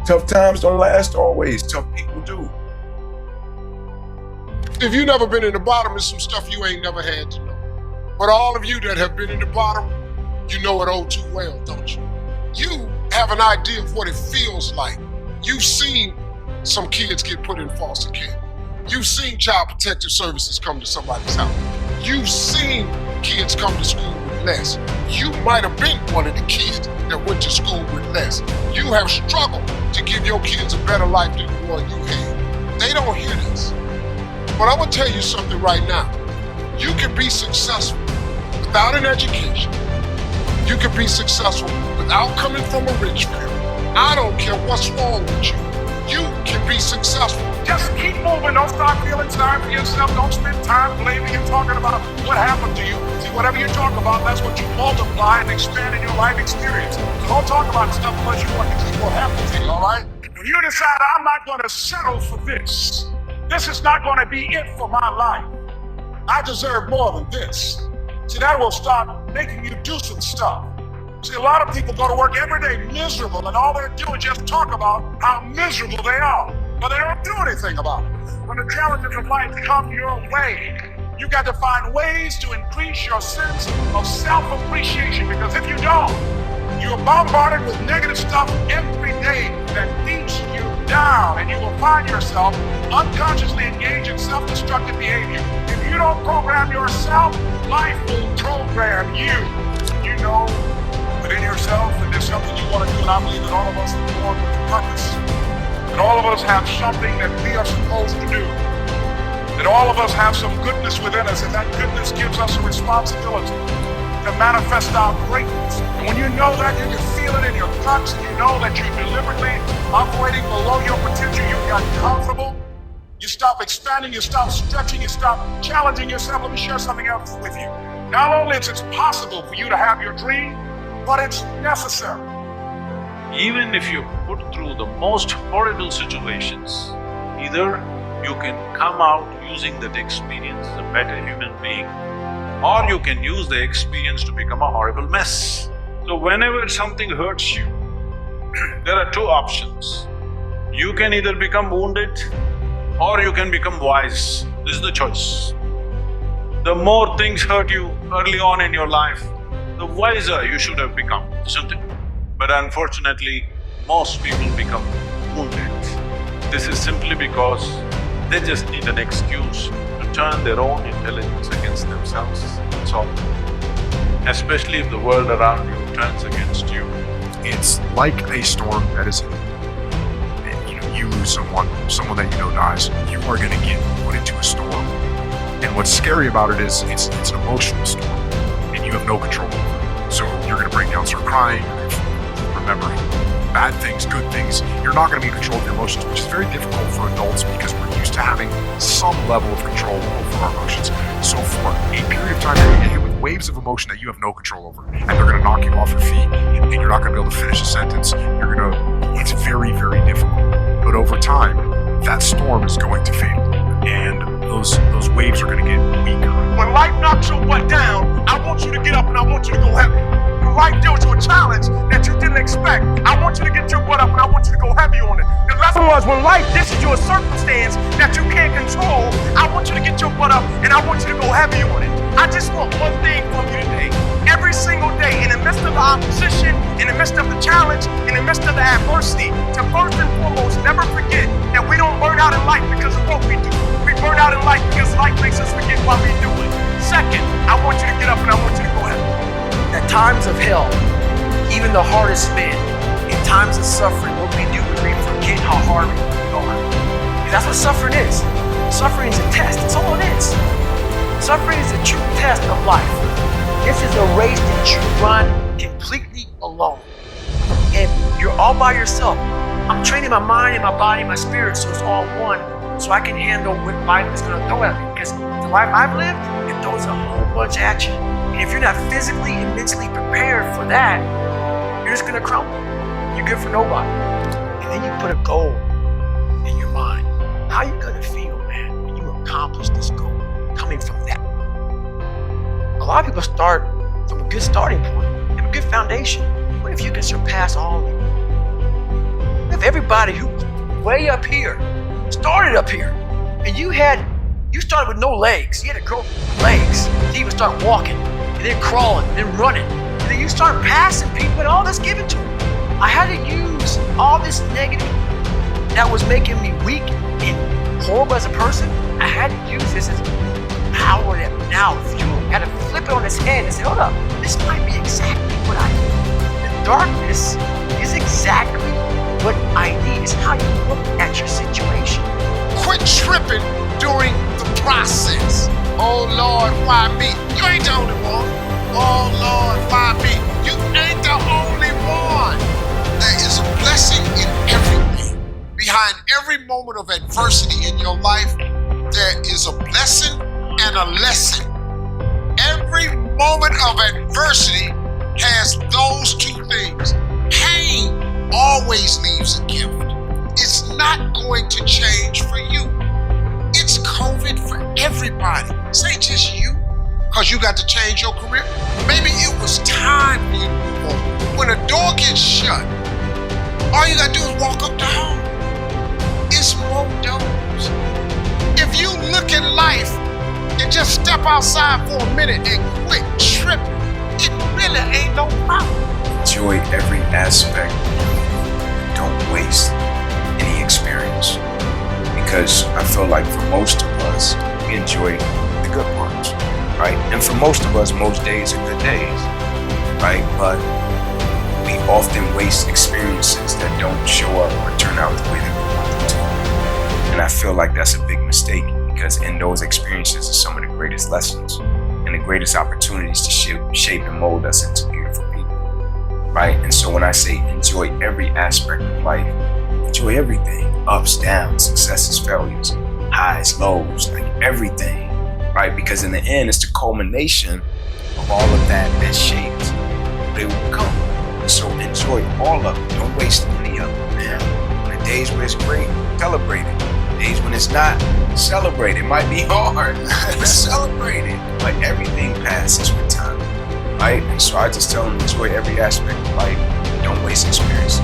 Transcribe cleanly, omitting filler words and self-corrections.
Tough times don't last always. Tough people do. If you've never been in the bottom, there's some stuff you ain't never had to know. But all of you that have been in the bottom, you know it all too well, don't you? You have an idea of what it feels like. You've seen some kids get put in foster care. You've seen child protective services come to somebody's house. You've seen kids come to school with less. You might have been one of the kids that went to school with less. You have struggled to give your kids a better life than the one you had. They don't hear this. But I'm gonna tell you something right now. You can be successful without an education. You can be successful without coming from a rich family. I don't care what's wrong with you. You can be successful. Just keep moving. Don't start feeling sorry for yourself. Don't spend time blaming and talking about what happened to you. See, whatever you talk about, that's what you multiply and expand in your life experience. So don't talk about stuff unless you want to keep what happened to you, all right? When you decide, I'm not going to settle for this. This is not going to be it for my life. I deserve more than this. See, that will start making you do some stuff. See, a lot of people go to work every day miserable, and all they do is just talk about how miserable they are, but they don't do anything about it. When the challenges of life come your way, you got to find ways to increase your sense of self-appreciation, because if you don't, you're bombarded with negative stuff every day that beats you down, and you will find yourself unconsciously engaged in self-destructive behavior. If you don't program yourself, life will program you. You know within yourself that there's something you want to do, and I believe that all of us are born with a purpose. That all of us have something that we are supposed to do. That all of us have some goodness within us, and that goodness gives us a responsibility to manifest our greatness. And when you know that, you can feel it in your guts, and you know that you're deliberately operating below your potential. You've got comfortable. You stop expanding, you stop stretching, you stop challenging yourself. Let me share something else with you. Not only is it possible for you to have your dream, but it's necessary. Even if you're put through the most horrible situations, either you can come out using that experience as a better human being, or you can use the experience to become a horrible mess. So whenever something hurts you, there are two options. You can either become wounded or you can become wise. This is the choice. The more things hurt you early on in your life, the wiser you should have become, isn't it? But unfortunately, most people become wounded. This is simply because they just need an excuse to turn their own intelligence against themselves. That's all. Especially if the world around you turns against you. It's like a storm that is, you lose someone that you know dies, you are going to get put into a storm. And what's scary about it is it's an emotional storm, and you have no control over it. So you're going to break down, start crying, you're going to remember bad things, good things. You're not going to be in control of your emotions, which is very difficult for adults because we're used to having some level of control over our emotions. So for a period of time, you're going to get hit with waves of emotion that you have no control over, and they're going to knock you off your feet, and you're not going to be able to finish a sentence. It's very, very difficult. But over time, that storm is going to fade, and those waves are going to get weaker. When life knocks your butt down, I want you to get up and I want you to go heavy. When life deals you a challenge that you didn't expect, I want you to get your butt up and I want you to go heavy on it. The lesson was, when life dishes you a circumstance that you can't control, I want you to get your butt up and I want you to go heavy on it. I just want one thing from you today. Every single day, in the midst of the opposition, in the midst of the challenge, in the midst of the adversity, to first and foremost never forget that we don't burn out in life because of what we do. We burn out in life because life makes us forget why we do it. Second, I want you to get up and I want you to go ahead. At times of hell, even the hardest men, in times of suffering, what we do is we forget how hard we are. That's what suffering is. Suffering is a test. That's all it is. Suffering is a true test of life. This is a race that you run completely alone. And you're all by yourself. I'm training my mind and my body and my spirit so it's all one, so I can handle what life is going to throw at me. Because the life I've lived, it throws a whole bunch at you. And if you're not physically and mentally prepared for that, you're just going to crumble. You're good for nobody. And then you put a goal in your mind. How are you going to feel, man, when you accomplish this goal coming from that? A lot of people start from a good starting point and a good foundation. What if you can surpass all of it? What if everybody who way up here started up here. And you started with no legs. You had to grow legs to even start walking, and then crawling, and then running. And then you start passing people and all this given to them. I had to use all this negative that was making me weak and horrible as a person. I had to use this as power that now fuel. I had to flip it on its head and say, hold up, this might be exactly what I need. The darkness is exactly what I need. It's how you look at your situation. Quit tripping during the process. Oh Lord, why me? You ain't the only one. Oh Lord, why me? You ain't the only one. There is a blessing in everything. Behind every moment of adversity in your life, there is a blessing and a lesson. Every moment of adversity has those two things. Pain always leaves a gift. It's not going to change for you. It's COVID for everybody. It's ain't just you, because you got to change your career. Maybe it was time for you to move on. When a door gets shut, all you got to do is walk up the hall. It's more doors. If you look at life and just step outside for a minute and quit tripping, it really ain't no problem. Enjoy every aspect. Don't waste any experience. Because I feel like for most of us, we enjoy the good parts, right? And for most of us, most days are good days, right? But we often waste experiences that don't show up or turn out the way that we want them to. And I feel like that's a big mistake, because in those experiences are some of the greatest lessons and the greatest opportunities to shape and mold us into beautiful people, right? And so when I say enjoy every aspect of life, enjoy everything. Ups, downs, successes, failures, highs, lows, like everything, right? Because in the end, it's the culmination of all of that that shapes what they will become. And so enjoy all of it. Don't waste any of it, man. On the days where it's great, celebrate it. Days when it's not, celebrate it. It might be hard, but celebrate it. But everything passes with time, right? And so I just tell them, enjoy every aspect of life. Don't waste experience.